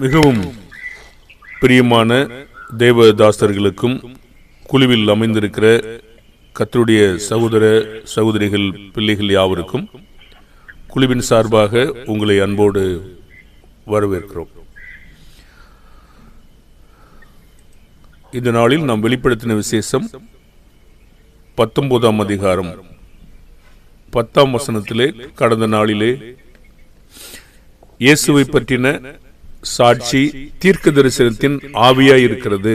மிகவும் பிரியமான தேவதாசர்களுக்கும் குழுவில் அமைந்திருக்கிற கர்த்தருடைய சகோதர சகோதரிகள் பிள்ளைகள் யாவருக்கும் குழுவின் சார்பாக உங்களை அன்போடு வரவேற்கிறோம். இந்த நாளில் நாம் வெளிப்படுத்தின விசேஷம் 19ஆம் அதிகாரம் 10ஆம் வசனத்திலே கடந்த நாளிலே இயேசுவை பற்றின சாட்சி தீர்க்க தரிசனத்தின் ஆவியாய் இருக்கிறது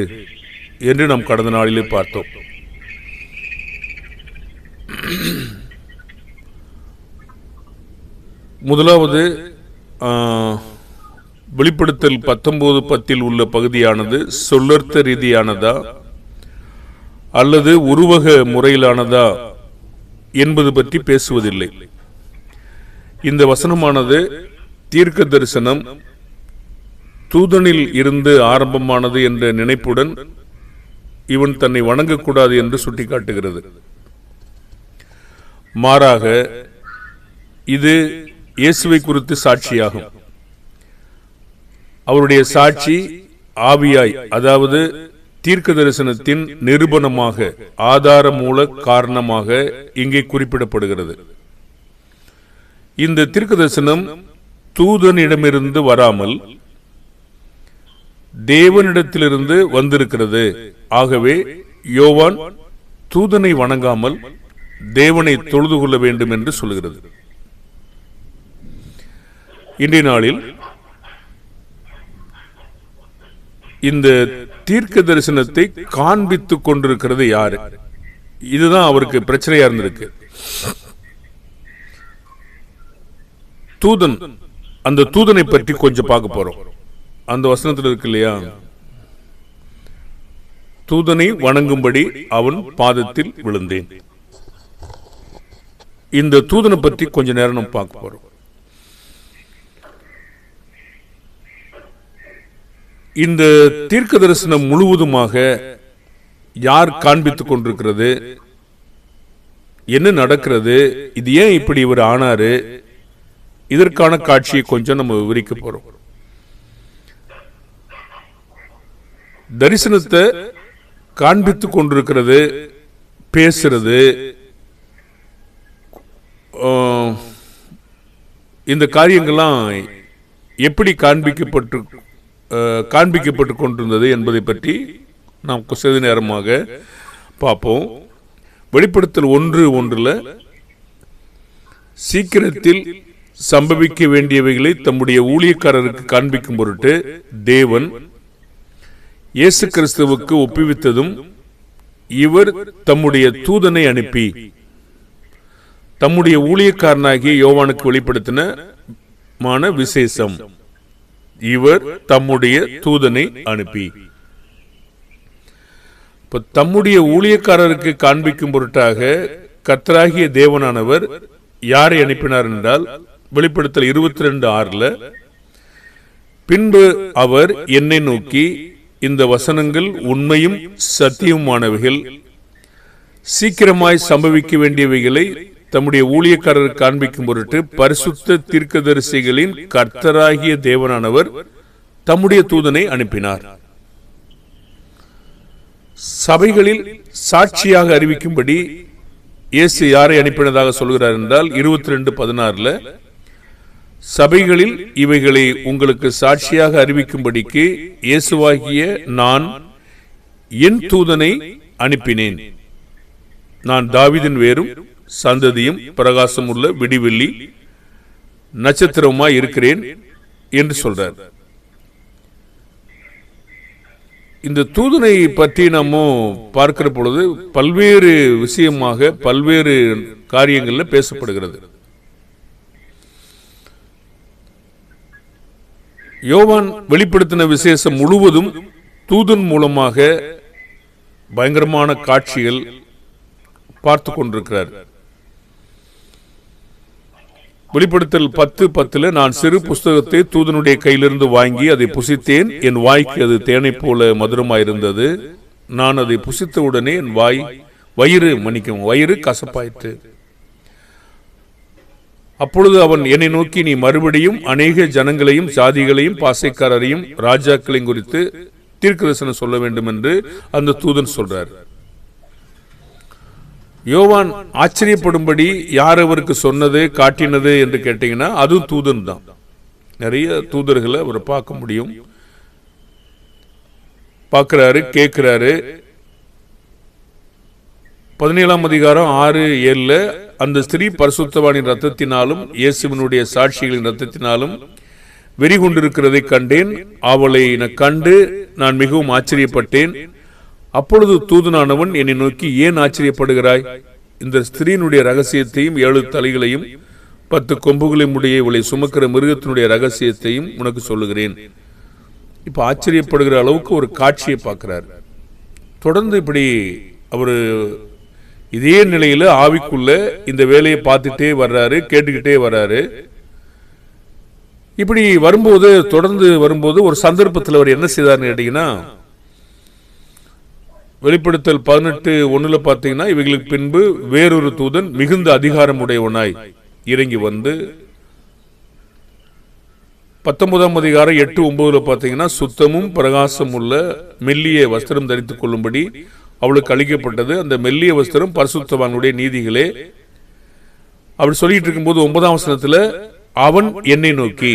என்று நாம் கடந்த நாளிலே பார்த்தோம். முதலாவது வெளிப்படுத்தல் 19:10 உள்ள பகுதியானது சொல்லர்த்த ரீதியானதா அல்லது உருவக முறையிலானதா என்பது பற்றி பேசுவதில்லை. இந்த வசனமானது தீர்க்க தரிசனம் தூதனில் இருந்து ஆரம்பமானது என்ற நினைப்புடன் இவன் தன்னை வணங்கக்கூடாது என்று சுட்டிக்காட்டுகிறது. மாறாக இது இயேசுவை குறித்து சாட்சியாகும். அவருடைய சாட்சி ஆவியாய், அதாவது தீர்க்க தரிசனத்தின் நிரூபணமாக, ஆதார மூல காரணமாக இங்கே குறிப்பிடப்படுகிறது. இந்த தீர்க்க தரிசனம் தூதனிடமிருந்து வராமல் தேவனிடத்திலிருந்து வந்திருக்கிறது. ஆகவே யோவான் தூதனை வணங்காமல் தேவனை தொழுது கொள்ள வேண்டும் என்று சொல்கிறது. இன்றைய நாளில் இந்த தீர்க்க தரிசனத்தை காண்பித்துக் கொண்டிருக்கிறது யாரு? இதுதான் அவருக்கு பிரச்சனையா இருந்திருக்கு. தூதன், அந்த தூதனை பற்றி கொஞ்சம் பார்க்க போறோம். அந்த வசனத்தில் இருக்கு இல்லையா, தூதனை வணங்கும்படி அவன் பாதத்தில் விழுந்தேன். இந்த தூதனை பற்றி கொஞ்ச நேரம் நம்ம பார்க்க போறோம். இந்த தீர்க்க தரிசனம் முழுவதுமாக யார் காண்பித்துக் கொண்டிருக்கிறது, என்ன நடக்கிறது, இது ஏன் இப்படி இவர் ஆனாரு, இதற்கான காட்சியை கொஞ்சம் நம்ம விவரிக்க போறோம். தரிசனத்தை காண்பித்துக் கொண்டிருக்கிறது, பேசுறது, இந்த காரியங்கள்லாம் எப்படி காண்பிக்கப்பட்டு கொண்டிருந்தது என்பதை பற்றி நாம் சிறிது நேரமாக பார்ப்போம். வெளிப்படுத்தல் 1:1 சீக்கிரத்தில் சம்பவிக்க வேண்டியவைகளை தம்முடைய ஊழியக்காரருக்கு காண்பிக்கும் பொருட்டு தேவன் இயேசு கிறிஸ்துவுக்கு ஒப்புவித்ததும் இவர் தம்முடைய தூதனை அனுப்பி தம்முடைய ஊழியக்காரனாகிய யோவானுக்கு வெளிப்படுத்தின விசேஷம். இவர் தம்முடைய தூதனை அனுப்பி, தம்முடைய ஊழியக்காரருக்கு காண்பிக்கும் பொருட்டாக கர்த்தராகிய தேவனானவர் யாரை அனுப்பினார் என்றால், வெளிப்படுத்தல் 22:6 பின்பு அவர் என்னை நோக்கி, இந்த வசனங்கள் உண்மையும் சத்தியமானவைகள், சீக்கிரமாய் சம்பவிக்க வேண்டியவைகளை தம்முடைய ஊழியக்காரர் காண்பிக்கும் பொருட்டு பரிசுத்த தீர்க்கதரிசிகளின் கர்த்தராகிய தேவனானவர் தம்முடைய தூதனை அனுப்பினார். சபைகளில் சாட்சியாக அறிவிக்கும்படி இயேசு யாரை அனுப்பினதாக சொல்கிறார் என்றால், 22:16 சபைகளில் இவைகளை உங்களுக்கு சாட்சியாக அறிவிக்கும்படிக்கு இயேசுவாகிய நான் என் தூதனை அனுப்பினேன். நான் தாவீதின் வேரும் சந்ததியும் பிரகாசம் உள்ள விடிவெள்ளி நட்சத்திரமாய் இருக்கிறேன் என்று சொல்றார். இந்த தூதனை பற்றி நம்ம பார்க்கிற பொழுது பல்வேறு விஷயமாக பல்வேறு காரியங்கள்ல பேசப்படுகிறது. யோவான் வெளிப்படுத்தின விசேஷம் முழுவதும் தூதன் மூலமாக பயங்கரமான காட்சிகள் பார்த்து கொண்டிருக்கிறார். வெளிப்படுத்தல் 10:10 நான் சிறு புஸ்தகத்தை தூதனுடைய கையிலிருந்து வாங்கி அதை புசித்தேன். என் வாய்க்கு அது தேனை போல மதுரமாயிருந்தது. நான் அதை புசித்தவுடனே என் வயிறு கசப்பாயிற்று. அப்பொழுது அவன் என்னை நோக்கி, நீ மறுபடியும் அநேக ஜனங்களையும் ஜாதிகளையும் பாசைக்காரரையும் ராஜாக்களையும் குறித்து தீர்க்கதரிசனம் சொல்ல வேண்டும் என்று அந்த தூதன் சொல்றார். யோவான் ஆச்சரியப்படும்படி யார் அவருக்கு சொன்னது காட்டினது என்று கேட்டீங்கன்னா அதுவும் தூதன் தான். நிறைய தூதர்களை அவர் பார்க்க முடியும், பார்க்கிறாரு, கேட்கிறாரு. 17ஆம் அதிகாரம் 6-7 அந்த ஸ்திரீ பரிசுத்தவானின் ரத்தத்தினாலும் இயேசுவினுடைய சாட்சிகளின் ரத்தத்தினாலும் வெறி கொண்டிருக்கிறதை கண்டேன். அவளை கண்டு நான் மிகவும் ஆச்சரியப்பட்டேன். அப்பொழுது தூதனானவன் என்னை நோக்கி, ஏன் ஆச்சரியப்படுகிறாய்? இந்த ஸ்திரீனுடைய ரகசியத்தையும் 7 தலைகளையும் 10 கொம்புகளையும் உடைய இவளை சுமக்கிற மிருகத்தினுடைய ரகசியத்தையும் உனக்கு சொல்லுகிறேன். இப்ப ஆச்சரியப்படுகிற அளவுக்கு ஒரு காட்சியை பார்க்கிறார். தொடர்ந்து இப்படி அவரு இதே நிலையில ஆவிக்குள்ள இந்த வேலையை பார்த்துட்டே வர்றாரு, கேட்டுக்கிட்டே வர்றாரு. இப்படி வரும்போது, தொடர்ந்து வரும்போது ஒரு சந்தர்ப்பத்தில் அவர் என்ன செய்தார்னு கேட்டீங்கன்னா, வெளிப்படுத்தல் 18:1 பார்த்தீங்கன்னா, இவைகளுக்கு பின்பு வேறொரு தூதன் மிகுந்த அதிகாரம் உடையவனாய் இறங்கி வந்து, 19ஆம் அதிகாரம் 8-9 பார்த்தீங்கன்னா, சுத்தமும் பிரகாசம் உள்ள மெல்லிய வஸ்திரம் தரித்துக் கொள்ளும்படி அவளுக்கு அளிக்கப்பட்டது. அந்த மெல்லிய வஸ்திரம் பரிசுத்தவானுடைய நீதிகளே. அப்படி சொல்லிட்டு இருக்கும்போது 9ஆம் வசனத்துல, அவன் என்னை நோக்கி,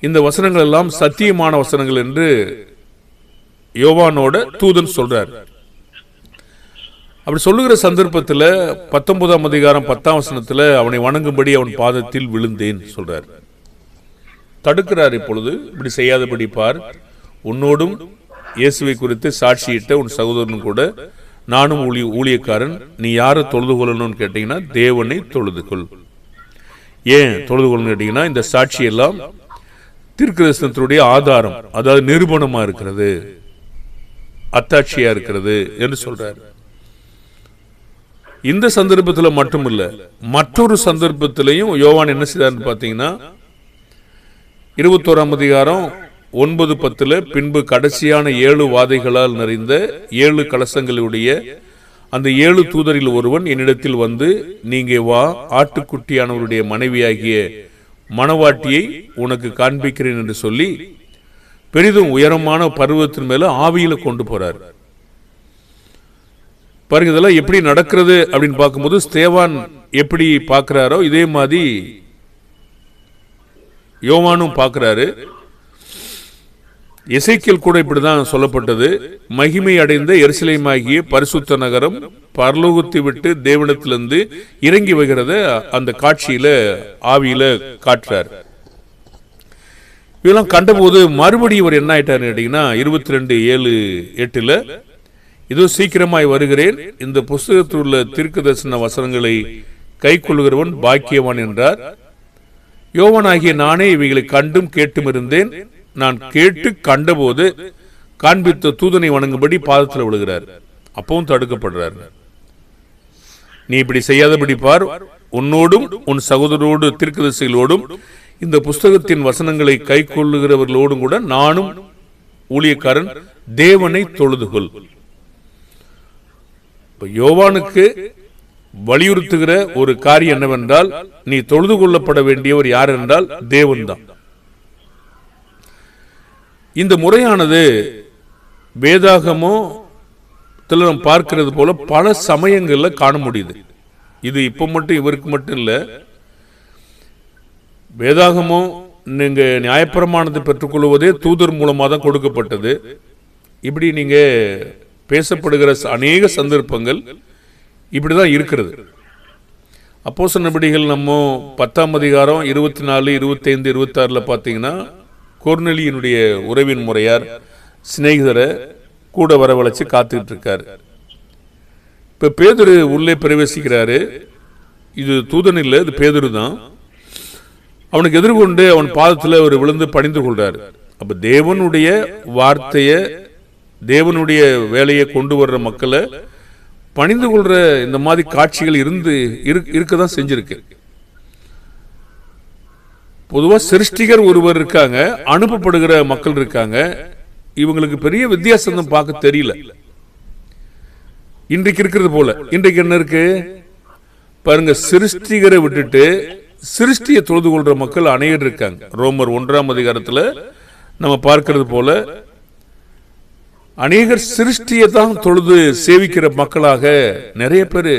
இந்த வசனங்கள் எல்லாம் சத்தியமான வசனங்கள் என்று யோவானோட தூதன் சொல்றார். அப்படி சொல்லுகிற சந்தர்ப்பத்தில் 19ஆம் அதிகாரம் 10ஆம் வசனத்துல, அவனை வணங்கும்படி அவன் பாதத்தில் விழுந்தேன் சொல்றார். தடுக்கிறார். இப்பொழுது இப்படி செய்யாதபடி பார், உன்னோடும் இயேசுவை குறித்து சாட்சியிட்ட உன் சகோதரனும் கூட நானும் ஊழியக்காரன். நீ யாரை தொழுது கொள்ளணும்னு கேட்டீங்கன்னா தேவனை தொழுது கொள். ஏன் தொழுது கொள்ளணும் கேட்டீங்கன்னா, இந்த சாட்சி எல்லாம் தீர்க்கதரிசனத்தினுடைய ஆதாரம், அதாவது நிரூபணமா இருக்கிறது, அத்தாட்சியா இருக்கிறது என்று சொல்றார். இந்த சந்தர்ப்பத்தில் மட்டுமில்ல, மற்றொரு சந்தர்ப்பத்திலையும் யோவான் என்ன செய்தார்னு பார்த்தீங்கன்னா, 21ஆம் அதிகாரம் 9-10 பின்பு கடைசியான 7 வாதைகளால் நிறைந்த 7 கலசங்களுடைய அந்த 7 தூதரில் ஒருவன் என்னிடத்தில் வந்து, நீங்க வா, ஆட்டுக்குட்டியானவருடைய மனைவியாகிய மணவாட்டியை உனக்கு காண்பிக்கிறேன் என்று சொல்லி பெரிதும் உயரமான பருவத்தின் மேல ஆவியில கொண்டு போறார். பாருங்க, இதெல்லாம் எப்படி நடக்கிறது அப்படின்னு பார்க்கும்போது, ஸ்தேவான் எப்படி பார்க்கிறாரோ இதே மாதிரி யோவானும் பார்க்கிறாரு. எசேக்கியேல் கூட இப்படிதான் சொல்லப்பட்டது. மகிமை அடைந்த எருசலேமாகிய பரிசுத்த நகரம் பரலோகத்தை விட்டு தேவனிடத்திலிருந்து இறங்கி வருகிறத அந்த காட்சியில ஆவியில காட்டுறார். இதெல்லாம் கண்டபோது மறுபடியும் இவர் என்ன ஆயிட்டாரு கேட்டீங்கன்னா, 22:7-8 இதோ சீக்கிரமாய் வருகிறேன், இந்த புஸ்தகத்தில் உள்ள தீர்க்கதரிசன வசனங்களை கை கொள்ளுகிறவன் பாக்கியவான் என்றார். யோவானாகிய நானே இவைகளை கண்டும் கேட்டும் இருந்தேன். நான் கேட்டு கண்டபோது காண்பித்த தூதனை வணங்கும்படி பாதத்தில் விழுகிறார். அப்பவும் தடுக்கப்படுறார். நீ இப்படி செய்யாதபடி பார், உன்னோடும் உன் சகோதரோடு தீர்க்கதரிசிகளோடும் இந்த புஸ்தகத்தின் வசனங்களை கை கொள்ளுகிறவர்களோடும் கூட நானும் ஊழியக்காரன் தேவனை தொழுதுகொள். யோவானுக்கு வலியுறுத்துகிற ஒரு காரியம் என்னவென்றால், நீ தொழுது கொள்ளப்பட வேண்டியவர் யார் என்றால் தேவன் தான். இந்த முறையானது வேதாகமோ நாம் பார்க்கிறது போல பல சமயங்கள்ல காண முடியுது. இது இப்ப மட்டும் இவருக்கு மட்டும் இல்ல. வேதாகமோ நீங்க நியாயப்பிரமாணத்தை பெற்றுக்கொள்வதே தூதர் மூலமாக தான் கொடுக்கப்பட்டது. இப்படி நீங்க பேசப்படுகிற அநேக சந்தர்ப்பங்கள் இப்படிதான் இருக்கிறது. அப்போஸ்தலர் நடபடிகள் நம்ம 10ஆம் அதிகாரம் 24, 25, 26 பார்த்தீங்கன்னா, கொர்நேலியினுடைய உறவின் முறையார் சிநேகிதரை கூட வரவழைச்சு காத்துக்கிட்டு இருக்காரு. இப்ப பேதுரு உள்ளே பிரவேசிக்கிறாரு. இது தூதன் இல்லை, இது பேதுரு தான். அவனுக்கு எதிர்கொண்டு அவன் பாதத்தில் அவர் விழுந்து பணிந்து கொள்றாரு. அப்ப தேவனுடைய வார்த்தைய, தேவனுடைய வேலையை கொண்டு வர்ற மக்களை பணிந்து கொள்ற இந்த மாதிரி காட்சிகள் இருக்கதான் செஞ்சிருக்கு. பொதுவா சிருஷ்டிகர் ஒருவர் இருக்காங்க, அனுப்பப்படுகிற மக்கள் இருக்காங்க. இவங்களுக்கு பெரிய வித்தியாசம் பார்க்க தெரியல. இன்றைக்கு இருக்கிறது போல. இன்றைக்கு என்ன இருக்கு? பாருங்க, சிருஷ்டிகரை விட்டுட்டு சிருஷ்டியை தொழுது கொள்ற மக்கள் அநேகர் இருக்காங்க. ரோமர் 1ஆம் அதிகாரத்தில் நம்ம பார்க்கிறது போல அநேகர் சிருஷ்டியை தான் தொழுது சேவிக்கிற மக்களாக நிறைய பேர்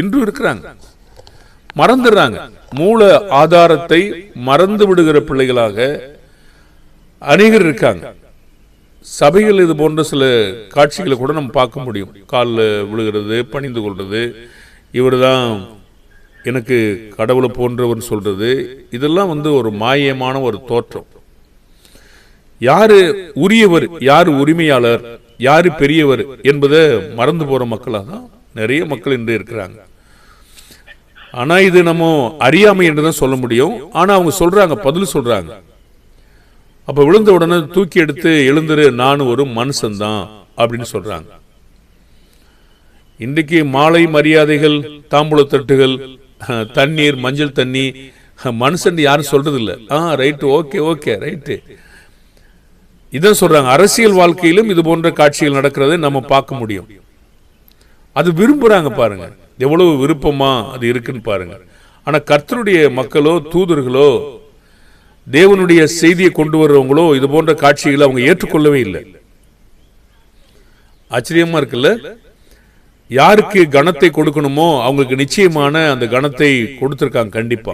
இன்று இருக்கிறாங்க. மறந்துடுறாங்க, மூல ஆதாரத்தை மறந்து விடுகிற பிள்ளைகளாக அநேகர் இருக்காங்க. சபைகள் இது போன்ற சில காட்சிகளை கூட நம்ம பார்க்க முடியும். காலில் விழுகிறது, பணிந்து கொள்வது, இவர் தான் எனக்கு கடவுளை போன்றவர் சொல்றது, இதெல்லாம் ஒரு மாயமான ஒரு தோற்றம். யாரு உரியவர், யாரு உரிமையாளர், யாரு பெரியவர் என்பதை மறந்து போற மக்களாக தான் நிறைய மக்கள் இன்று இருக்கிறாங்க. ஆனா இது நம்ம அறியாமை என்றுதான் சொல்ல முடியும். ஆனா அவங்க சொல்றாங்க, பதில் சொல்றாங்க. அப்ப விழுந்த உடனே தூக்கி எடுத்து எழுந்துரு, நானும் ஒரு மனுஷன்தான் அப்படின்னு சொல்றாங்க. இன்றைக்கு மாலை மரியாதைகள், தாம்பூல தட்டுகள், தண்ணீர், மஞ்சள் தண்ணி, மனுஷன் யாரும் சொல்றது இல்லை. ரைட்டு, ஓகே ஓகே ரைட்டு, இதான் சொல்றாங்க. அரசியல் வாழ்க்கையிலும் இது போன்ற காட்சிகள் நடக்கிறதை நம்ம பார்க்க முடியும். அது விரும்புறாங்க பாருங்க, எவ்வளவு விருப்பமா அது இருக்குன்னு பாருங்க. ஆனா கர்த்தருடைய மக்களோ, தூதர்களோ, தேவனுடைய செய்தியை கொண்டு வர்றவங்களோ இது போன்ற காட்சிகளை அவங்க ஏற்றுக்கொள்ளவே இல்லை. ஆச்சரியமா இருக்குல்ல? யாருக்கு கணத்தை கொடுக்கணுமோ அவங்களுக்கு நிச்சயமான அந்த கணத்தை கொடுத்திருக்காங்க. கண்டிப்பா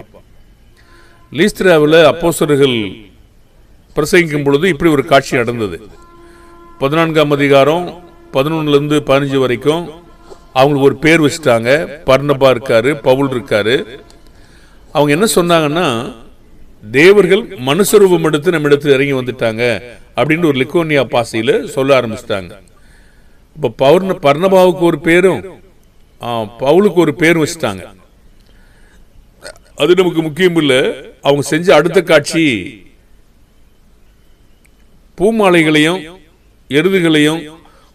லீஸ்திராவில் அப்போஸ்தலர்கள் பிரசங்கிக்கும் பொழுது இப்படி ஒரு காட்சி நடந்தது. 14ஆம் அதிகாரம் 11 to 15 வரைக்கும் அவங்களுக்கு ஒரு பேர் வச்சுட்டாங்க. பர்னபா இருக்காரு, பவுல் இருக்காரு. அவங்க என்ன சொன்னாங்கன்னா, தேவர்கள் மனுஷரூபம் எடுத்து நம்ம இடத்துல இறங்கி வந்துட்டாங்க அப்படின்னு ஒரு லிக்கோனியா பாசையில சொல்ல ஆரம்பிச்சிட்டாங்க. இப்ப பர்னபாவுக்கு ஒரு பேரும் பவுலுக்கு ஒரு பேர் வச்சுட்டாங்க. அது நமக்கு முக்கியம் இல்லை. அவங்க செஞ்ச அடுத்த காட்சி, பூமாலைகளையும் எருதுகளையும்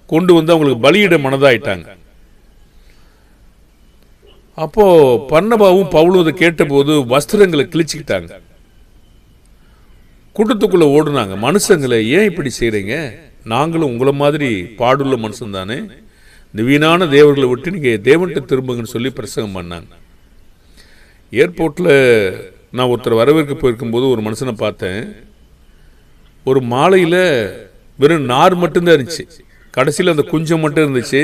கொண்டு வந்து அவங்களுக்கு பலியிட மனதாயிட்டாங்க. அப்போ பர்னபாவும் பவுலும் அதை கேட்ட போது வஸ்திரங்களை கிழிச்சுக்கிட்டாங்க. கூட்டத்துக்குள்ள ஓடுனாங்க, மனுஷங்களை ஏன் இப்படி செய்யறீங்க? நாங்களும் உங்களை மாதிரி பாடுள்ள மனுஷன் தானே, இந்த வீணான தேவர்களை விட்டு நீங்க தேவன்கிட்ட திரும்புங்கன்னு சொல்லி பிரசங்கம் பண்ணாங்க. ஏர்போர்ட்ல நான் ஒருத்தர் வரவேற்க போயிருக்கும் போது ஒரு மனுஷனை பார்த்தேன். ஒரு மாலையில வெறும் நார் மட்டும்தான் இருந்துச்சு, கடைசியில் அந்த குஞ்சம் மட்டும் இருந்துச்சு.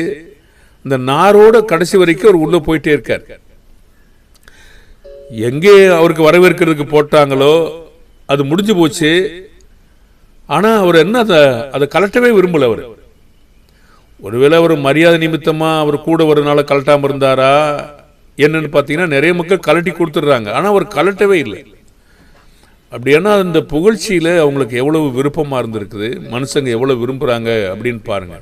இந்த நாரோட கடைசி வரைக்கும் அவர் உள்ள போயிட்டே இருக்கார். எங்கே அவருக்கு வரவேற்கிறதுக்கு போட்டாங்களோ அது முடிஞ்சு போச்சு. ஆனா அவர் என்ன அதை கலட்டவே விரும்பல. அவர் ஒருவேளை அவர் மரியாதை நிமித்தமா அவர் கூட வரனால கலட்டாம இருந்தாரா என்னன்னு பாத்தீங்கன்னா, நிறைய மக்கள் கலட்டி கொடுத்துடுறாங்க. ஆனா அவர் கலட்டவே இல்லை. அப்படின்னா அந்த புகழ்ச்சியில அவங்களுக்கு எவ்வளவு விருப்பமா இருந்திருக்குது, மனுஷங்க எவ்வளவு விரும்புறாங்க அப்படின்னு பாருங்க.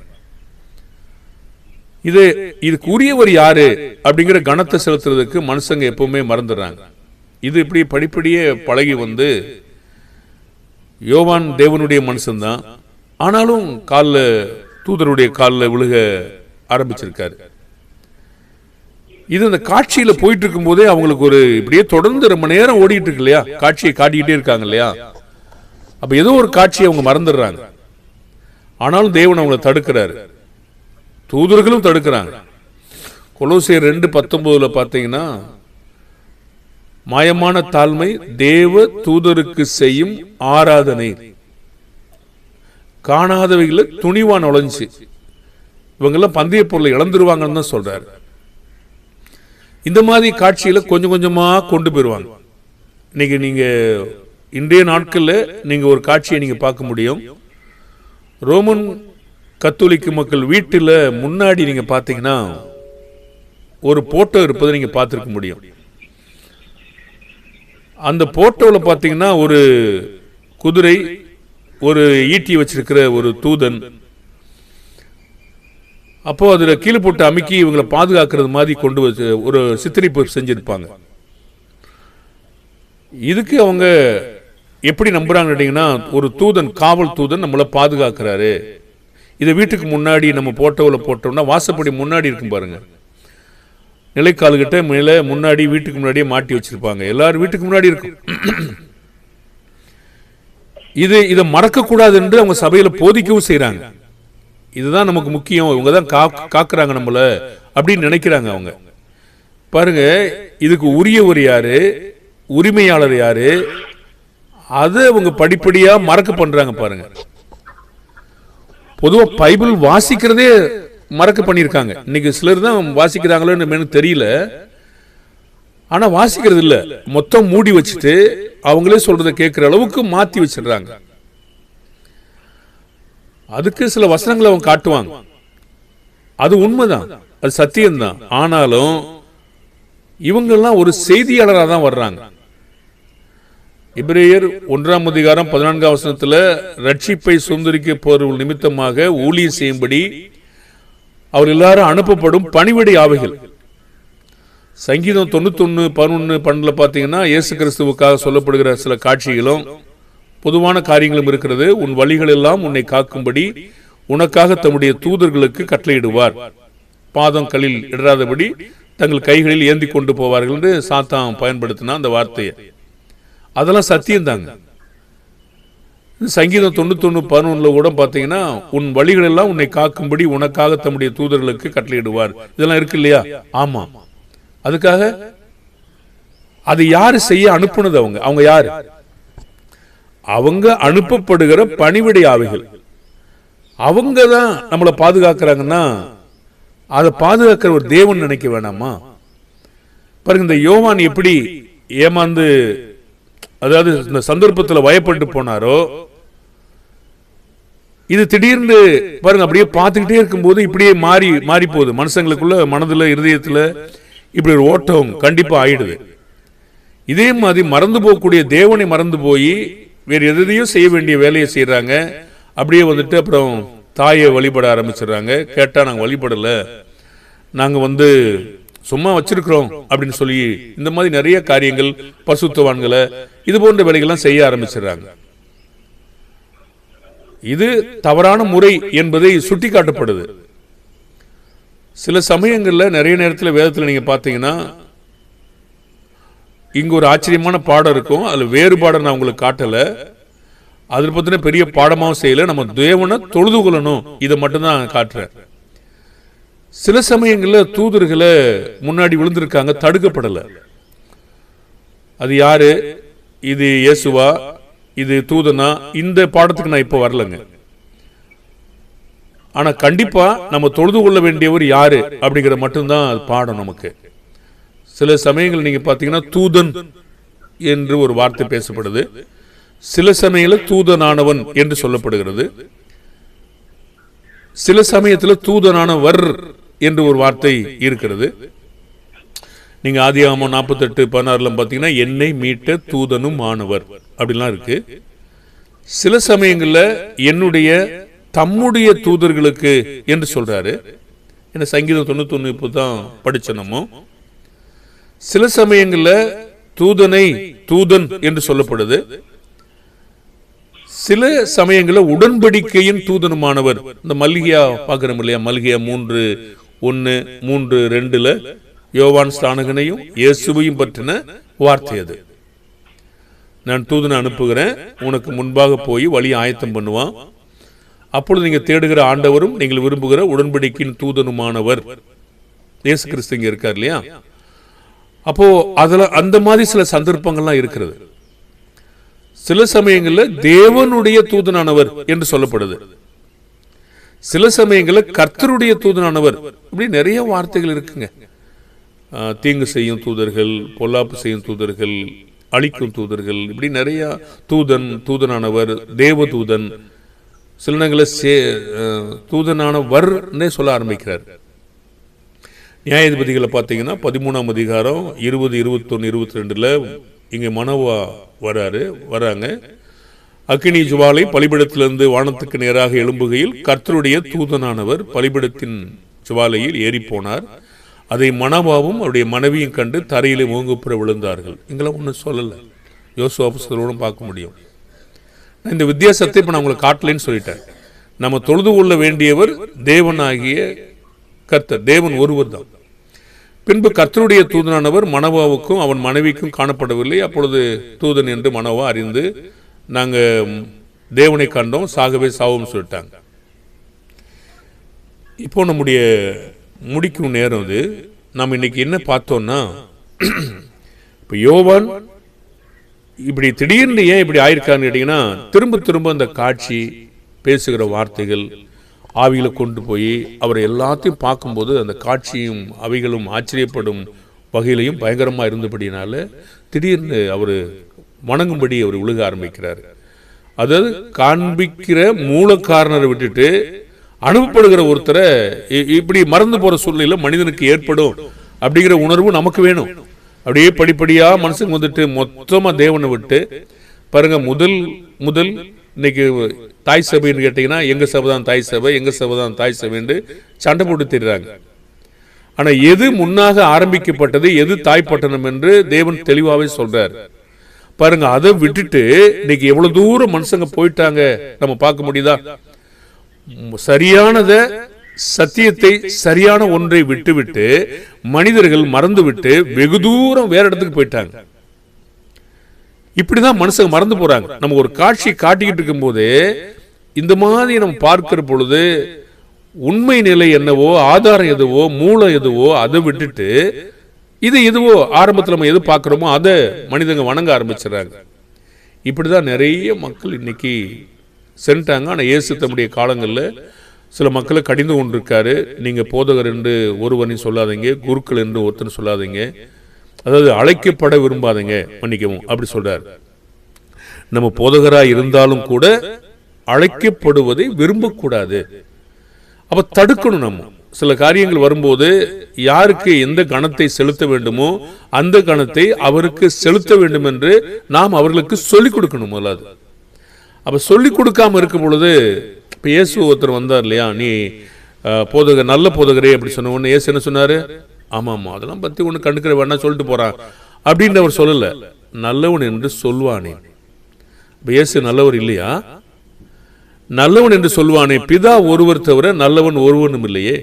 இதுக்கு உரியவர் யாரு அப்படிங்கிற கணத்தை செலுத்துறதுக்கு மனுஷங்க எப்பவுமே மறந்துடுறாங்க. இது இப்படி படிப்படியே பழகி வந்து யோவான் தேவனுடைய மனுஷன்தான், ஆனாலும் தூதருடைய காலில் விழுக ஆரம்பிச்சிருக்காரு. இது அந்த காட்சியில போயிட்டு இருக்கும் போதே அவங்களுக்கு ஒரு இப்படியே தொடர்ந்து ரொம்ப நேரம் ஓடிட்டு இருக்கு இல்லையா, காட்சியை காட்டிக்கிட்டே இருக்காங்க இல்லையா. அப்ப ஏதோ ஒரு காட்சியை அவங்க மறந்துடுறாங்க. ஆனாலும் தேவன் அவங்களை தடுக்கிறாரு, தூதர்களும் தடுக்கிறாங்க. கொலோசியர் 2:19 பார்த்தீங்கன்னா, மாயமான தாழ்மை தேவ தூதருக்கு செய்யும் ஆராதனை, காணாதவைகளை துணிவா நுழைஞ்சு இவங்கெல்லாம் பந்தய பொருளை இழந்துருவாங்கன்னு தான் சொல்றாரு. இந்த மாதிரி காட்சியில கொஞ்சம் கொஞ்சமா கொண்டு போயிருவாங்க. இன்னைக்கு நீங்க இன்றைய நாட்கள்ல நீங்க ஒரு காட்சியை நீங்க பார்க்க முடியும். ரோமன் கத்தோலிக்க மக்கள் வீட்டில் முன்னாடி நீங்க பாத்தீங்கன்னா ஒரு போட்டோ இருப்பதை நீங்க பார்த்திருக்க முடியும். அந்த போட்டோல பாத்தீங்கன்னா ஒரு குதிரை, ஒரு ஈட்டி வச்சிருக்கிற ஒரு தூதன், அப்போ அதுல கீழே போட்டு அமுக்கி இவங்களை பாதுகாக்கிறது மாதிரி கொண்டு வச்சு ஒரு சித்தரிப்பு செஞ்சிருப்பாங்க. இதுக்கு அவங்க எப்படி நம்புறாங்க கேட்டீங்கன்னா, ஒரு தூதன், காவல் தூதன் நம்மளை பாதுகாக்கிறாரு. இதை வீட்டுக்கு முன்னாடி நம்ம போட்டோவில் போட்டோம்னா வாசப்படி முன்னாடி இருக்கும் பாருங்க, நிலைக்கால்கிட்ட மேலே முன்னாடி வீட்டுக்கு முன்னாடியே மாட்டி வச்சிருப்பாங்க. எல்லாரும் வீட்டுக்கு முன்னாடி இருக்கும். இதை மறக்க கூடாது என்று அவங்க சபையில போதிக்கவும் செய்யறாங்க. இதுதான் நமக்கு முக்கியம், இவங்க தான் காக்குறாங்க நம்மள அப்படின்னு நினைக்கிறாங்க அவங்க. பாருங்க, இதுக்கு உரியவர் யாரு, உரிமையாளர் யாரு, அதை அவங்க படிப்படியா மறக்க பண்றாங்க. பாருங்க, பொதுவா பைபிள் வாசிக்கிறதே மறக்க பண்ணிருக்காங்க. இன்னைக்கு சிலர் தான் வாசிக்கிறாங்களோ தெரியல, ஆனா வாசிக்கிறது இல்ல, மொத்தம் மூடி வச்சுட்டு அவங்களே சொல்றதை கேட்கிற அளவுக்கு மாத்தி வச்சிடுறாங்க. அதுக்கு சில வசனங்களை அவங்க காட்டுவாங்க, அது உண்மைதான், அது சத்தியம்தான். ஆனாலும் இவங்கெல்லாம் ஒரு செய்தியாளராக தான் வர்றாங்க. எபிரேயர் 1:14 ரட்சிப்பை சுதந்திரிக்க போறவர்கள் நிமித்தமாக ஊழியம் செய்யும்படி அவர் எல்லாரும் அனுப்பப்படும் பணிவிடை ஆவிகள். சங்கீதம் 91:11 பார்த்தீங்கன்னா இயேசு கிறிஸ்துவுக்காக சொல்லப்படுகிற சில காட்சிகளும் பொதுவான காரியங்களும் இருக்கிறது. உன் வழிகள் எல்லாம் உன்னை காக்கும்படி உனக்காக தம்முடைய தூதர்களுக்கு கட்டளையிடுவார், பாதம் கல்லில் இடராதபடி தங்கள் கைகளில் ஏந்தி கொண்டு போவார்கள் என்று சாத்தான் பயன்படுத்தினா அந்த வார்த்தையை. அதெல்லாம் சத்தியம் தாங்க. சங்கீதம் 91:11 கூட பார்த்தீங்கன்னா உன் வழிகள் எல்லாம் உன்னை காக்கும்படி உனக்காக தம்முடைய தூதர்களுக்கு கட்டளையிடுவார், இதெல்லாம் இருக்கு இல்லையா? ஆமா. அதுக்காக அது யாரு செய்ய அனுப்புனது? அவங்க யாரு? அவங்க அனுப்பப்படுகிற பணிவிடை ஆவிகள். அவங்க தான் நம்மளை பாதுகாக்கிறாங்கன்னா அதை பாதுகாக்கிற ஒரு தேவன் நினைக்க வேணாமா? பாருங்க, இந்த யோவான் எப்படி ஏமாந்து, அதாவது இந்த சந்தர்ப்பத்தில் பயப்பட்டு போனாரோ, இது திடீர்னு பாருங்க அப்படியே பார்த்துக்கிட்டே இருக்கும்போது இப்படியே மாறி போகுது. மனுஷங்களுக்குள்ள மனதுல இருதயத்துல இப்படி ஒரு ஓட்டம் கண்டிப்பா ஆயிடுது. இதே மாதிரி மறந்து போகக்கூடிய தேவனை மறந்து போய் வேறு எதையும் செய்ய வேண்டிய வேலையை செய்யறாங்க. அப்படியே வந்துட்டு அப்புறம் தாயை வழிபட ஆரம்பிச்சிடுறாங்க. கேட்டா நாங்க வழிபடல, நாங்க சும்மா வச்சிருக்கிறோம் அப்படின்னு சொல்லி இந்த மாதிரி நிறைய காரியங்கள், பசுத்தவான்களை இது போன்ற வேலைகள்லாம் செய்ய ஆரம்பிச்சிடுறாங்க. இது தவறான முறை என்பதை சுட்டி காட்டப்படுது. சில சமயங்கள்ல நிறைய நேரத்தில் வேதத்தில் நீங்க பாத்தீங்கன்னா இங்க ஒரு ஆச்சரியமான பாடம் இருக்கும், அதுல வேறுபாடு நான் உங்களுக்கு காட்டல, அதை பத்தின பெரிய பாடமாவும் செய்யல. நம்ம தேவனை தொழுது கொள்ளணும், இதை மட்டும்தான் காட்டுறேன். சில சமயங்கள்ல தூதர்களை முன்னாடி விழுந்திருக்காங்க, தடுக்கப்படல. அது யாரு? இது இயேசுவா, இது தூதனா? இந்த பாடத்துக்கு நான் இப்ப வரலங்க. ஆனா கண்டிப்பா நம்ம தொழுது கொள்ள வேண்டியவர் யாரு அப்படிங்கிற மட்டும்தான் அது பாடம் நமக்கு. சில சமயங்கள் நீங்க பாத்தீங்கன்னா தூதன் என்று ஒரு வார்த்தை பேசப்படுது, சில சமயங்களில் தூதனானவன் என்று சொல்லப்படுகிறது, சில சமயத்தில் தூதனானவர் என்று ஒரு வார்த்தை இருக்கிறது. நீங்க ஆதியாகமம் 48:16 பாத்தீங்கன்னா என்னை மீட்ட தூதனும் ஆனவர் அப்படிலாம் இருக்கு. சில சமயங்கள்ல என்னுடைய தம்முடைய தூதர்களுக்கு என்று சொல்றாரு. என்ன சங்கீதம் 91 இப்பதான் படிச்சனமோ. சில சமயங்கள்ல தூதனை தூதன் என்று சொல்லப்படுது. சில சமயங்களில் உடன்படிக்கையின் தூதனுமானவர். இந்த மல்கியா பார்க்கிறோம் இல்லையா? மல்கியா 3:1, 3:2 யோவான் ஸ்நானகனையும் இயேசுவையும் பற்றின வார்த்தை அது. நான் தூதனை அனுப்புகிறேன், உனக்கு முன்பாக போய் வழி ஆயத்தம் பண்ணுவான், அப்பொழுது நீங்க தேடுகிற ஆண்டவரும் நீங்கள் விரும்புகிற உடன்படிக்கையின் தூதனுமானவர் இயேசு கிறிஸ்து இங்க இருக்கார் இல்லையா? அப்போ அதுல அந்த மாதிரி சில சந்தர்ப்பங்கள்லாம் இருக்கிறது. சில சமயங்களில் தேவனுடைய தூதனானவர் என்று சொல்லப்படுது, சில சமயங்களில் கர்த்தருடைய தூதனானவர், இப்படி நிறைய வார்த்தைகள் இருக்குங்க. தீங்கு செய்யும் தூதர்கள், பொல்லாப்பு செய்யும் தூதர்கள், அழிக்கும் தூதர்கள், இப்படி நிறைய தூதன், தூதனானவர், தேவ தூதன், சில நேரங்களில் தூதனானவர் சொல்ல ஆரம்பிக்கிறார். நியாயாதிபதிகளை பார்த்தீங்கன்னா 13ஆம் அதிகாரம் 20, 21, 22 இங்க மனோவா வராங்க. அக்கினி ஜுவாலை பலிபீடத்திலிருந்து வானத்துக்கு நேராக எழும்புகையில் கர்த்தருடைய தூதனானவர் பலிபீடத்தின் ஜுவாலையில் ஏறி போனார். அதை மனோவாவும் அவருடைய மனைவியும் கண்டு தரையிலே மூங்குப்புற விழுந்தார்கள். இங்கெல்லாம் ஒன்றும் சொல்லலை, யோசுவா புஸ்தகத்தோடும் பார்க்க முடியும். இந்த வித்தியாசத்தை இப்போ நான் உங்களுக்கு காட்டலைன்னு சொல்லிட்டேன். நம்ம தொழுது கொள்ள வேண்டியவர் தேவனாகிய கர்த்தர், தேவன் ஒருவர் தான். பின்பு கர்த்தருடைய தூதனானவர் மனோவாவுக்கும் அவன் மனைவிக்கும் காணப்படவில்லை. அப்பொழுது தூதன் என்று மனோவா அறிந்து நாங்க தேவனை கண்டோம், சாகவே சாவோம் சொல்லிட்டாங்க. இப்போ நம்முடைய முடிக்கும் நேரம் இது. நாம் இன்னைக்கு என்ன பார்த்தோம்னா, இப்போ யோவான் இப்படி திடீர்னு ஏன் இப்படி ஆயிருக்கான்னு கேட்டீங்கன்னா, திரும்ப திரும்ப அந்த காட்சி, பேசுகிற வார்த்தைகள், ஆவிகளை கொண்டு போய் அவர் எல்லாத்தையும் பார்க்கும்போது அந்த காட்சியும் அவைகளும் ஆச்சரியப்படும் வகையிலையும் பயங்கரமாக இருந்தபடினால திடீர்னு அவர் வணங்கும்படி அவர் விழுக ஆரம்பிக்கிறார். அதாவது காண்பிக்கிற மூலக்காரனரை விட்டுட்டு அனுப்பப்படுகிற ஒருத்தரை இப்படி மறந்து போற சூழ்நிலை மனிதனுக்கு ஏற்படும் அப்படிங்கிற உணர்வு நமக்கு வேணும். அப்படியே படிப்படியா மனுஷங்க வந்துட்டு மொத்தமா தேவனை விட்டு பாருங்க. முதல் இன்னைக்கு தாய் சபைன்னு கேட்டீங்கன்னா, எங்க சபை தான் தாய் சபை, எங்க சபை தான் தாய் சபைன்னு சண்டை போட்டு தெரியுறாங்க. ஆனா எது முன்னாக ஆரம்பிக்கப்பட்டது, எது தாய் பட்டணம் என்று தேவன் தெளிவாவே சொல்றார். பாருங்க, அதை விட்டுட்டு இன்னைக்கு எவ்வளவு தூரம் மனுஷங்க போயிட்டாங்க நம்ம பார்க்க முடியுதா? சரியானத சத்தியத்தை, சரியான ஒன்றை விட்டுவிட்டு மனிதர்கள் மறந்து விட்டு வெகு தூரம் வேற இடத்துக்கு போயிட்டாங்க. இப்படிதான் மனுஷங்க மறந்து போறாங்க. நம்ம ஒரு காட்சி காட்டிக்கிட்டு இருக்கும் போது இந்த மாதிரி நம்ம பார்க்கிற பொழுது உண்மை நிலை என்னவோ, ஆதாரம் எதுவோ, மூலம் எதுவோ அதை விட்டுட்டு இது எதுவோ ஆரம்பத்தில் நம்ம எது பார்க்கிறோமோ அதை மனிதங்க வணங்க ஆரம்பிச்சிடறாங்க. இப்படிதான் நிறைய மக்கள் இன்னைக்கு சென்றாங்க. ஆனால் இயேசு தம்முடைய காலங்களில் சில மக்களை கடிந்து கொண்டிருக்காரு. நீங்கள் போதகர் என்று ஒருவரையும் சொல்லாதீங்க, குருக்கள் என்று ஒருத்தர் சொல்லாதீங்க, அதாவது அழைக்கப்பட விரும்பாதீங்க, மன்னிக்கவும் அப்படி சொல்றாரு. நம்ம போதகராக இருந்தாலும் கூட அழைக்கப்படுவதை விரும்பக்கூடாது. அப்ப தடுக்கணும். நம்ம சில காரியங்கள் வரும்போது யாருக்கு எந்த கணத்தை செலுத்த வேண்டுமோ அந்த கணத்தை அவருக்கு செலுத்த வேண்டும் என்று நாம் அவர்களுக்கு சொல்லிக் கொடுக்கணும். முதலாவது அப்ப சொல்லிக் கொடுக்காம இருக்கும் பொழுது, இப்ப இயேசு ஒருத்தர் வந்தார் இல்லையா, நீ போதகர், நல்ல போதகரே அப்படி சொன்ன உடனே இயேசு என்ன சொன்னாரு? ஆமாமா, அதெல்லாம் பத்தி ஒண்ணு கண்டுக்கிற வேணா சொல்லிட்டு போறான் அப்படின்னு அவர் சொல்லல. நல்லவன் என்று சொல்வானே. இயேசு நல்லவர் இல்லையா? நல்லவன் என்று சொல்வானே, பிதா ஒருவர் தவிர நல்லவன் ஒருவனும் இல்லையே.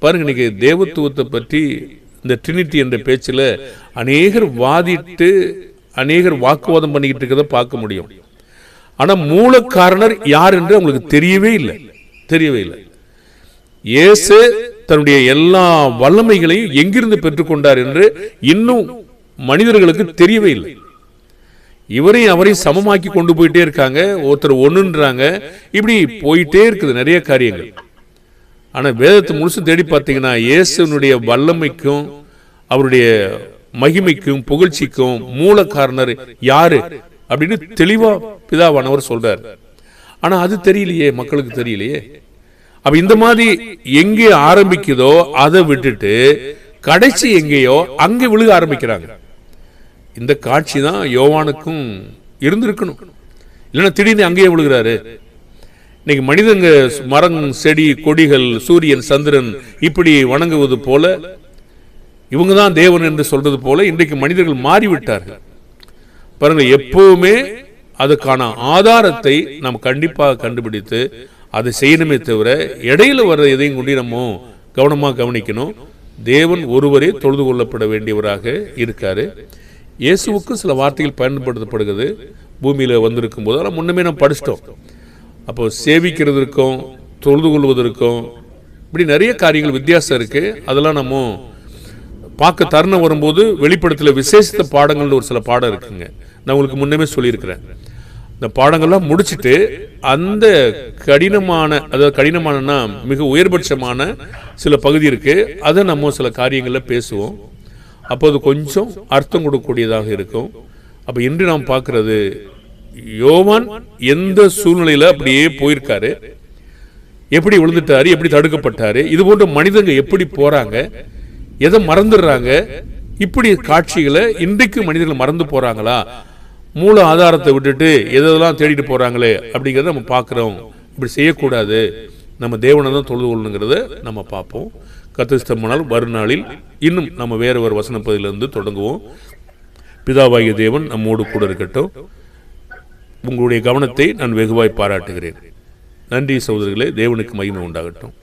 பாருங்க, இன்னைக்கு தேவத்துவத்தை பற்றி இந்த ட்ரினிட்டி என்ற பேச்சில் அநேகர் வாதிட்டு அநேகர் வாக்குவாதம் பண்ணிக்கிட்டு இருக்கிறத பார்க்க முடியும். ஆனா மூல காரணர் யார் என்று அவங்களுக்கு தெரியவே இல்லை. இயேசு தன்னுடைய எல்லா வல்லமைகளையும் எங்கிருந்து பெற்றுக்கொண்டார் என்று இன்னும் மனிதர்களுக்கு தெரியவே இல்லை. இவரையும் அவரையும் சமமாக்கி கொண்டு போயிட்டே இருக்காங்க. ஒருத்தர் ஒண்ணுன்றாங்க, இப்படி போயிட்டே இருக்குது நிறைய காரியங்கள். ஆனா வேதத்தை முழுசும் தேடி பார்த்தீங்கன்னா இயேசுனுடைய வல்லமைக்கும் அவருடைய மகிமைக்கும் புகழ்ச்சிக்கும் மூல காரணர் யாரு அப்படின்னு தெளிவா பிதாவானவர் சொல்றார். ஆனா அது தெரியலையே, மக்களுக்கு தெரியலையே. அப்ப இந்த மாதிரி எங்கே ஆரம்பிக்குதோ அதை விட்டுட்டு கடைசி எங்கேயோ அங்கே விழுக ஆரம்பிக்கிறாங்க. இந்த காட்சி தான் யோவானுக்கும் இருந்திருக்கணும். இல்லைன்னா திடீர்னு அங்கேயே விழுகிறாரு. இன்னைக்கு மனிதங்க மரம், செடி, கொடிகள், சூரியன், சந்திரன் இப்படி வணங்குவது போல, இவங்க தான் தேவன் என்று சொல்றது போல இன்றைக்கு மனிதர்கள் மாறிவிட்டார்கள். பாருங்க, எப்பவுமே அதுக்கான ஆதாரத்தை நாம் கண்டிப்பாக கண்டுபிடித்து அதை செய்யணுமே தவிர இடையில வர்ற எதையும் கொண்டு நம்ம கவனமாக கவனிக்கணும். தேவன் ஒருவரே தொழுது கொள்ளப்பட வேண்டியவராக இருக்காரு. இயேசுவுக்கு சில வார்த்தைகள் பயன்படுத்தப்படுகிறது பூமியில வந்திருக்கும் போது. அதெல்லாம் முன்னமே நம்ம படிச்சிட்டோம். அப்போ சேவிக்கிறதுக்கும் தொழுது கொள்வதற்கும் இப்படி நிறைய காரியங்கள் வித்தியாசம் இருக்கு. அதெல்லாம் நம்ம பார்க்க தருணம் வரும்போது வெளிப்படத்தில் விசேஷித்த பாடங்கள் ஒரு சில பாடம் இருக்குங்க. நான் உங்களுக்கு முன்னமே சொல்லியிருக்கிறேன். இந்த பாடங்கள்லாம் முடிச்சுட்டு அந்த கடினமான, அதாவது கடினமானனா மிக உயர்பட்சமான சில பகுதி இருக்கு, அதை நம்ம சில காரியங்களில் பேசுவோம். அப்போ அது கொஞ்சம் அர்த்தம் கொடுக்கக்கூடியதாக இருக்கும். அப்போ இன்று நாம் பார்க்கிறது, யோவான் எந்த சூழ்நிலையில அப்படியே போயிருக்காரு, எப்படி விழுந்துட்டாரு, எப்படி தடுக்கப்பட்டாரு, இது போன்ற மனிதங்க எப்படி போறாங்க, எதை மறந்துடுறாங்க, இப்படி காட்சிகளை இன்றைக்கு மனிதர்கள் மறந்து போறாங்களா, மூல ஆதாரத்தை விட்டுட்டு எதெல்லாம் தேடிட்டு போறாங்களே அப்படிங்கிறத நம்ம பார்க்கிறோம். இப்படி செய்யக்கூடாது, நம்ம தேவனை தான் தொழுது கொள்ளணுங்கிறத நம்ம பார்ப்போம். கர்த்தர் மறுநாளில் இன்னும் நம்ம வேற ஒரு வசன பகுதியிலிருந்து தொடங்குவோம். பிதாவாகிய தேவன் நம்மோடு கூட இருக்கட்டும். உங்களுடைய கவனத்தை நான் வெகுவாய் பாராட்டுகிறேன். நன்றி சகோதரர்களே. தேவனுக்கு மகிமை உண்டாகட்டும்.